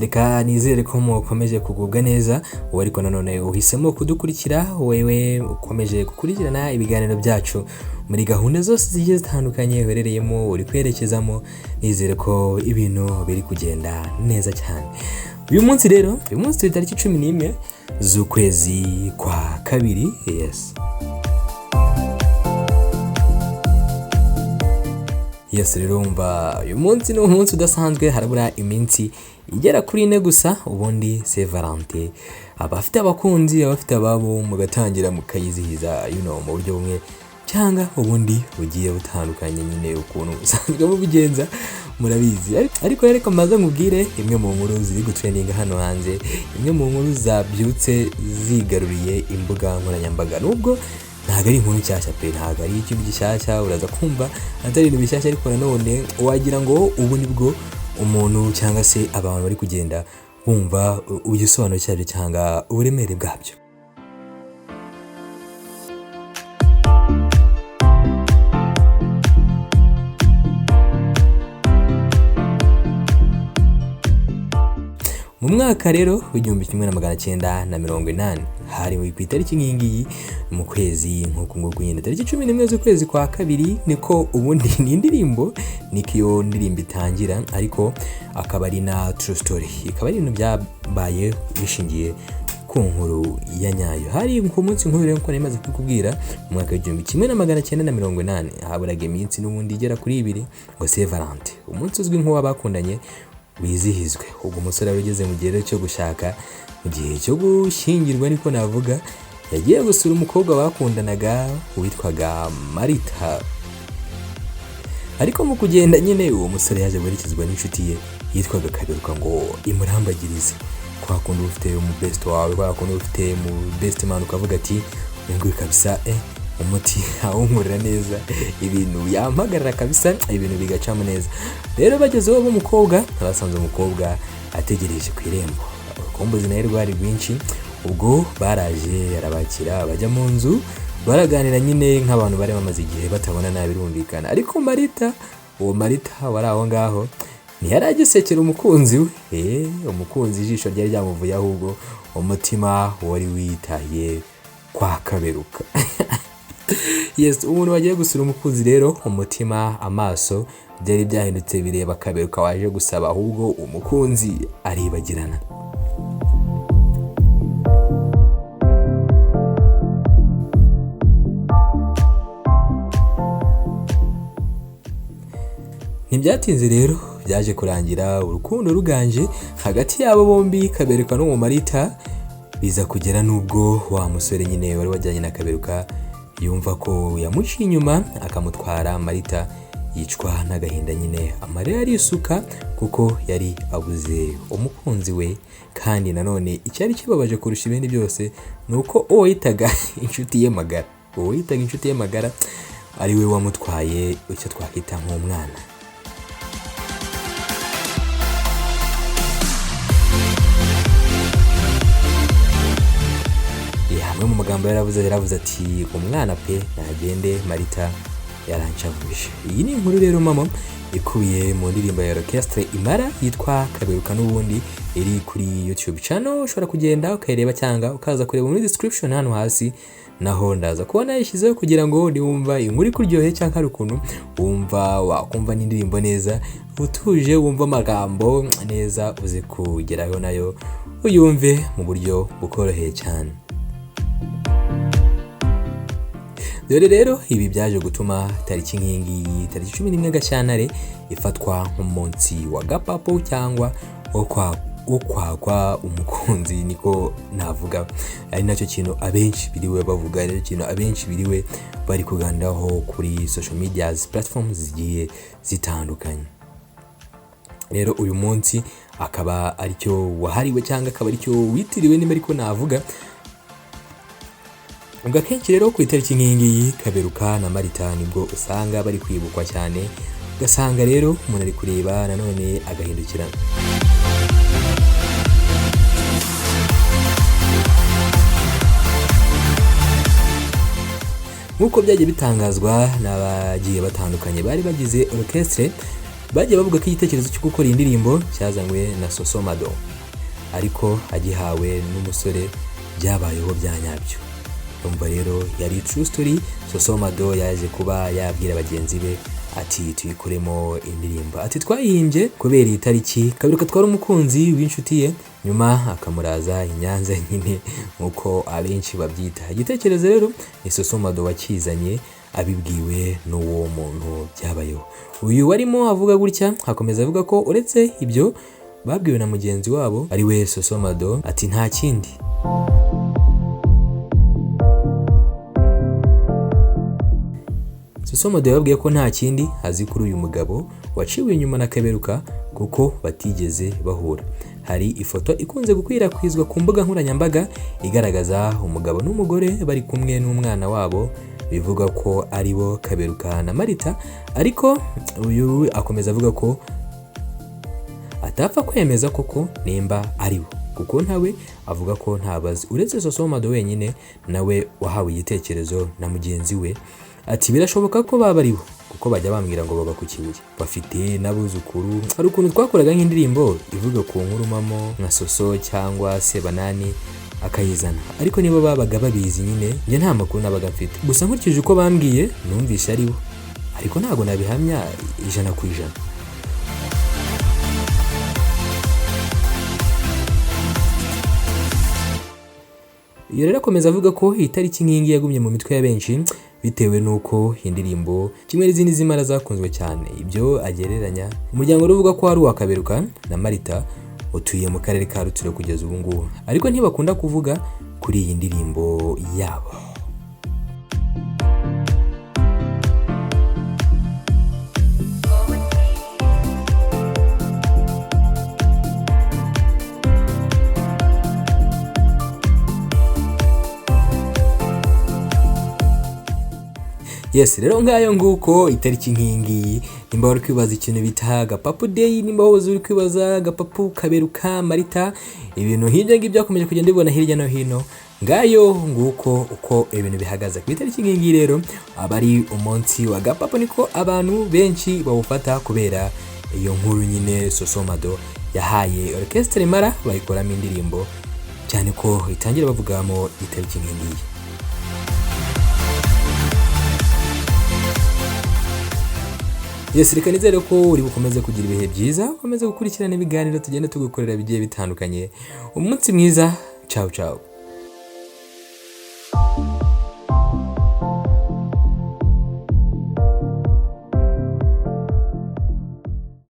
reka nizere ko mukomeje kugubwa neza wowe ariko nanone uhisemo kudukurikira wewe ukomeje gukurikirana ibiganiro byacu muri gahunda zose zigiye zitandukanye uherereyemo uri kwerekezamo. Nizere ko ibintu biri kugenda neza cyane. Uyu munsi turi tariki 11 z'ukwezi kwa kabiri. Yes rero umva uyu munsi ni umunsi udasanzwe, harabura iminsi igera kuri 4 gusa ubundi Saint Valentin. Abafite abakunzi, abafite ababo mugatangira mukayizihiza mu buryo bumwe cyangwa ubundi bugiye butandukanye, nyine ukuntu usanzwe mubigenza murabizi. Ariko reka maze nkubwire imwe mu nkuru ziri gutrendinga hano hanze, imwe mu nkuru zabyutse zigaruriye imbuga nkoranyambaga. Nubwo ntago ari inkuru nshyashya pe, ntago ari ikintu gishyashya, uraza kumva atari ibintu bishyashya, ariko nanone wagira ngo ubu nibwo umuntu cyangwa se abantu bari kugenda bumva ugisobanuro cyabyo cyangwa uburemere bwabyo. Mu mwaka rero w'1980 hari ku itariki nkingi mu kwezi nk'uko nguko nyine tariki 11 z'ukwezi kwa kabiri niko ubundi ni indirimbo nikiyo ndirimbo itangira, ariko akaba ari na true story, ikaba ari ibintu byabaye bishingiye ku nkuru ya nyayo. Hari ku munsi nkuru rero ko nemaze kukubwira mu mwaka w'1980 haburaga iminsi n'ubundi igera kuri 2 ngo Saint Valentin, umunsi uzwi nk'uwabakundanye wizihizwe. Ubwo umusore ugeze mu gihe cyo gushaka, mu gihe cyo gushyingirwa niko navuga, yagiye gusura umukobwa bakundanaga witwaga Marita. Ariko mu kugenda nyine uwo musore yaje guherekezwa n'inshuti ye yitwaga Kaberuka ngo imurambagirize. Kwa kundi ufite mu best wawe, kwa kundi ufite mu best man ukavuga ati ngo kabisa umuti awunkurira neza, ibintu yampagarara kabisa, ibintu bigacamo neza. Rero bagezeho bo mukobwa, abasanze umukobwa ategereje ku irembo. Urukumbuzi nayo rwari rwinshi, ubwo baraje arabakira bajya mu nzu baraganira nyine nk'abantu bari bamaze igihe batabona nabi birumvikana. Ariko uwo Marita wari aho ngaho ntiyaragisekera umukunzi we. Umukunzi ijisho ryari ryamuvuye, ahubwo umutima wari witaye kwa Kaberuka. Yes, umuntu wagiye gusura umukunzi rero, umutima amaso byari byahindutse bireba Kaberuka waje gusaba, ahubwo umukunzi aribagirana. Ntibyatinze rero byaje kurangira urukundo ruganje hagati yabo bombi, Kaberuka no Marita. Biza kugera nubwo wa musore nyine wari wajyanye na Kaberuka yumva ko yamuciye inyuma akamutwara, Marita yicwa n'agahinda nyine amarira arisuka kuko yari abuze umukunzi we. Kandi nanone icyari kibabaje kurusha ibindi byose nuko uwo yitaga inshuti ye magara ari we wamutwaye icyo twakita nk'umwana. Mu magambo yaravuze ati umwana pe nagende, Marita yarancavuje. Iyi ni inkuru rero mama ikuye mu ndirimbo ya orchestre Impala yitwa Kaberuka, n'ubundi iri kuri YouTube channel. Ushobora kugenda ukayireba cyangwa ukaza kureba muri description hano hasi, naho ndaza kubona yishyizeho kugira ngo niwumva inkuru kuryohe cyangwa hari ukuntu wumva wakumva n'indirimbo neza utuje, wumva amagambo neza, uze kugeraho nayo uyumve mu buryo bukoroheye cyane. Dore rero ibi byaje gutuma tariki nkingi tariki 11 Gashyantare ifatwa nk'umunsi wa Gapapu cyangwa wo kwagwa umukunzi, niko navuga. Ari nacyo kintu abenshi biriwe bavuga, ari kintu abenshi biriwe bari kuganiraho kuri social media platforms zigiye zitandukanye. Rero uyu munsi akaba aricyo wahariwe cyangwa akaba aricyo witiriwe, nimba ariko navuga. Ubwo akenshi rero ku itariki nkingi Kaberuka na Marita nibwo usanga bari kwibukwa cyane, ugasanga rero umuntu ari kureba nanone agahindukira. Nkuko byagiye bitangazwa n'abagiye batandukanye bari bagize orchestre, bagiye bavuga ko igitekerezo cyo gukora indirimbo cyazanywe na Sosomado. ariko agihawe n'umusore byabayeho byanyabyo. Umva rero yari true story. Sosomado yaje kuba yabwira bagenzi be ati tuyikuremo indirimbo, ati twayihimbye kubera itariki Kaberuka twari umukunzi w'inshuti ye, nyuma akamuraza inyanza nyine nkuko abenshi babyita. Igitekerezo rero ni Sosomado wakizanye abibwiwe n'uwo muntu byabayeho. Uyu warimo avuga gutya akomeza avuga ko uretse ibyo babwiwe na mugenzi wabo ari we Sosomado, ati nta kindi. Sosomado yababwiye ko nta kindi azi kuri uyu mugabo waciwe inyuma na Kaberuka kuko batigeze bahura. Hari ifoto ikunze gukwirakwizwa ku mbuga nkoranyambaga igaragaza umugabo n'umugore bari kumwe n'umwana wabo, bivuga ko ari bo Kaberuka na Marita, ariko uyu akomeza avuga ko atapfa kwemeza koko nimba ari bo, kuko ntawe avuga ko ntabazi uretse Sosomado wenyine nawe wahawe igitekerezo na mugenzi we. Ati birashoboka ko baba ari bo kuko bajya bambwira ngo baba ku Kibuye, bafite n'abuzukuru. Hari ukuntu twakoraga nk'indirimbo ivuga ku nkurumamo nka Soso cyangwa se Banani akayizana, ariko nibo babaga babizi nyine, njye nta makuru nabaga mfite. Gusa nkurikije uko bambwiye numvise ari bo, ariko ntago nabihamya 100%. Iyo rero akomeza avuga ko itariki nk'ingi yagumye mu mitwe ya benshi bitewe nuko indirimbo kimwe n'izindi z'Impala zakunzwe cyane. Ibyo agereranya umuryango uvuga ko ari uwa Kaberuka na Marita utuye mu karere ka Rutsiro kugeza ubu ngubu, ariko ntibakunda kuvuga kuri iyi ndirimbo yabo. Yes, rero ngayo nguko itariki nk'ingi. Nimba uri kwibaza ikintu bita Gapapu Day, nimba uri kwibaza Gapapu, Kaberuka, Marita, ibintu hirya ngibyo akomeje kugenda bibona hirya no hino. Ngayo nguko uko ibintu bihagaze ku itariki nk'ingi. Rero abari umunsi wa Gapapu niko abantu benshi bawufata kubera iyo nkuru nyine Sosomado yahaye orchestre Impala bayikoramo indirimbo, cyane ko itangira bavugamo itariki nk'ingi. Yes, reka nizere ko uri bukomeze kugira ibihe byiza, ukomeze gukurikirana ibiganiro tugenda tugukorera bigiye bitandukanye. Umunsi mwiza, ciao ciao.